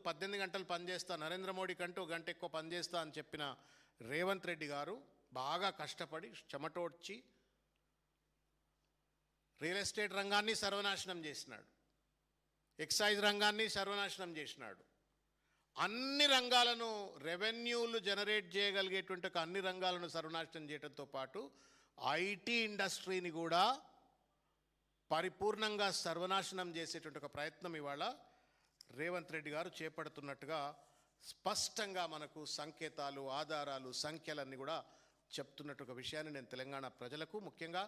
18 గంటలు పనిచేస్తా, నరేంద్ర మోడీ కంటూ గంట ఎక్కువ పనిచేస్తా అని చెప్పిన రేవంత్ రెడ్డి గారు బాగా కష్టపడి చెమటోడ్చి రియల్ ఎస్టేట్ రంగాన్ని సర్వనాశనం చేసినాడు, ఎక్సైజ్ రంగాన్ని సర్వనాశనం చేసినాడు. అన్ని రంగాలను రెవెన్యూలు జనరేట్ చేయగలిగేటువంటి అన్ని రంగాలను సర్వనాశనం చేయడంతో పాటు ఐటీ ఇండస్ట్రీని కూడా పరిపూర్ణంగా సర్వనాశనం చేసేటువంటి ఒక ప్రయత్నం ఇవాళ రేవంత్ రెడ్డి గారు చేపడుతున్నట్టుగా స్పష్టంగా మనకు సంకేతాలు, ఆధారాలు, సంఖ్యలన్నీ కూడా చెప్తున్నట్టు ఒక విషయాన్ని నేను తెలంగాణ ప్రజలకు, ముఖ్యంగా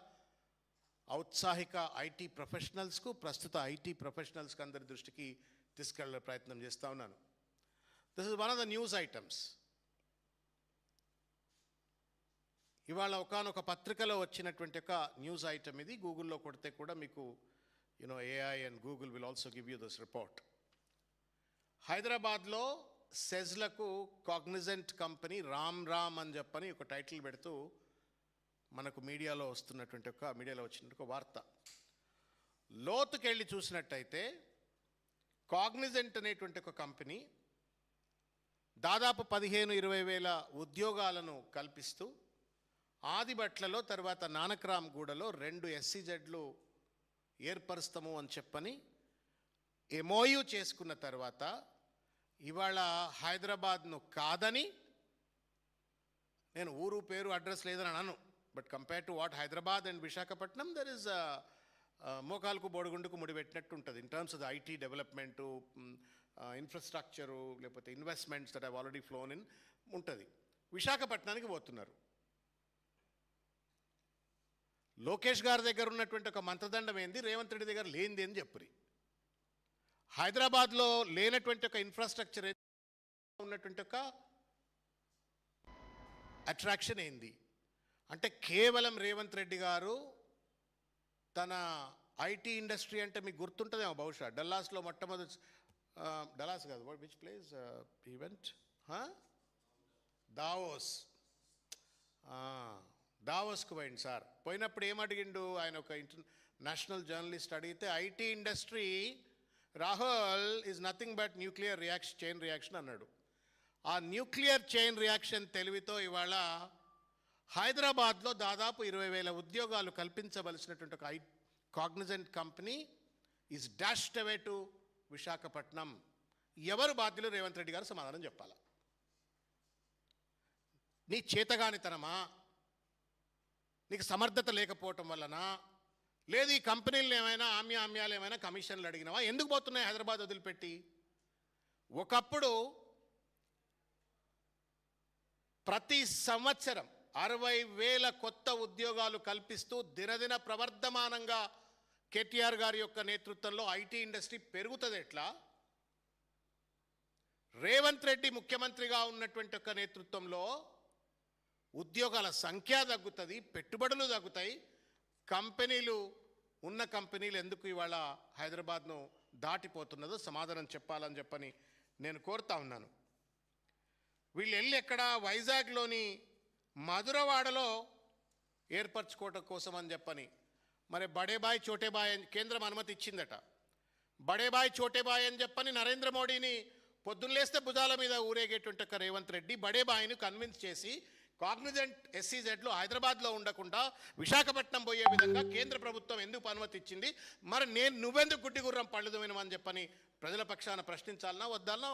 ఔత్సాహిక ఐటీ ప్రొఫెషనల్స్కు, ప్రస్తుత ఐటీ ప్రొఫెషనల్స్కి అందరి దృష్టికి తీసుకెళ్లే ప్రయత్నం చేస్తూ ఉన్నాను. This is one of the news items. ఇవాళ ఒకానొక పత్రికలో వచ్చినటువంటి ఒక న్యూస్ ఐటమ్ ఇది. గూగుల్లో కొడితే కూడా మీకు AI and Google will also give you this report. హైదరాబాద్లో సెజ్లకు కాగ్నిజెంట్ కంపెనీ రామ్ అని చెప్పని ఒక టైటిల్ పెడుతూ మనకు మీడియాలో వచ్చినటువంటి ఒక వార్త. లోతుకెళ్ళి చూసినట్టయితే కాగ్నిజెంట్ అనేటువంటి ఒక కంపెనీ దాదాపు 15-20 వేల ఉద్యోగాలను కల్పిస్తూ ఆదిబట్లలో తర్వాత నానక్రామ్ గూడలో 2 SEZలు ఏర్పరుస్తాము అని చెప్పని MOU చేసుకున్న తర్వాత ఇవాళ హైదరాబాద్ను కాదని, నేను ఊరు పేరు అడ్రస్ లేదని అన్నాను, but compare to what Hyderabad and Visakhapatnam there is మోకాలకు బోడిగుండుకు ముడిపెట్టినట్టు ఉంటుంది in terms of the IT development, infrastructure, లేకపోతే investments that have already flown in ఉంటుంది. విశాఖపట్నానికి పోతున్నారు. లోకేష్ గారి దగ్గర ఉన్నటువంటి ఒక మంత్రదండం ఏంది, రేవంత్ రెడ్డి దగ్గర లేనిది అని చెప్పురి. హైదరాబాద్లో లేనటువంటి ఒక ఇన్ఫ్రాస్ట్రక్చర్ ఉన్నటువంటి ఒక అట్రాక్షన్ ఏంది అంటే కేవలం రేవంత్ రెడ్డి గారు తన ఐటీ ఇండస్ట్రీ అంటే మీకు గుర్తుంటుందేమో బహుశా డల్లాస్లో మొట్టమొదటి, డల్లాస్ కాదు, విచ్ ప్లేస్ ఈవెంట్, దావోస్కు పోయింది సార్. పోయినప్పుడు ఏమడిగిండు ఆయన, ఒక ఇంటర్నేషనల్ జర్నలిస్ట్ అడిగితే IT industry Rahul is nothing but nuclear chain reaction అన్నాడు. ఆ న్యూక్లియర్ చైన్ రియాక్షన్ తెలివితో ఇవాళ హైదరాబాద్లో దాదాపు 20,000 ఉద్యోగాలు కల్పించవలసినటువంటి ఒక Cognizant company is dashed away to Visakhapatnam. ఎవరు బాధ్యులు? రేవంత్ రెడ్డి గారు సమాధానం చెప్పాలా. నీ చేతగానితనమా, నీకు సమర్థత లేకపోవటం వలన, లేదు ఈ కంపెనీలు ఏమైనా ఆమ్యాలు ఏమైనా కమిషన్లు అడిగినావా? ఎందుకు పోతున్నాయి హైదరాబాద్ వదిలిపెట్టి? ఒకప్పుడు ప్రతి సంవత్సరం 60,000 కొత్త ఉద్యోగాలు కల్పిస్తూ దినదిన ప్రవర్ధమానంగా కేటీఆర్ గారి యొక్క నేతృత్వంలో ఐటీ ఇండస్ట్రీ పెరుగుతుంది. ఎట్లా? రేవంత్ రెడ్డి ముఖ్యమంత్రిగా ఉన్నటువంటి ఒక నేతృత్వంలో ఉద్యోగాల సంఖ్య తగ్గుతుంది, పెట్టుబడులు తగ్గుతాయి. ఉన్న కంపెనీలు ఎందుకు ఇవాళ హైదరాబాద్ను దాటిపోతున్నదో సమాధానం చెప్పాలని చెప్పని నేను కోరుతా ఉన్నాను. వీళ్ళు వెళ్ళి ఎక్కడ వైజాగ్లోని మధురవాడలో ఏర్పరచుకోవటం కోసం అని చెప్పని, మరి బడేబాయ్ చోటేబాయ్ అని కేంద్రం అనుమతి ఇచ్చిందట. బడేబాయ్ చోటేబాయ్ అని చెప్పని నరేంద్ర మోడీని పొద్దున్నేస్తే భుజాల మీద ఊరేగేటువంటి రేవంత్ రెడ్డి బడేబాయ్ను కన్విన్స్ చేసి కాగ్నిజెంట్ SEZలు హైదరాబాద్లో ఉండకుండా విశాఖపట్నం పోయే విధంగా కేంద్ర ప్రభుత్వం ఎందుకు అనుమతి ఇచ్చింది? మరి నువ్వెందుకు గుడ్డి గుర్రం పళ్ళుదమని చెప్పని ప్రజల పక్షాన ప్రశ్నించాలన్నా వద్దాలన్నా?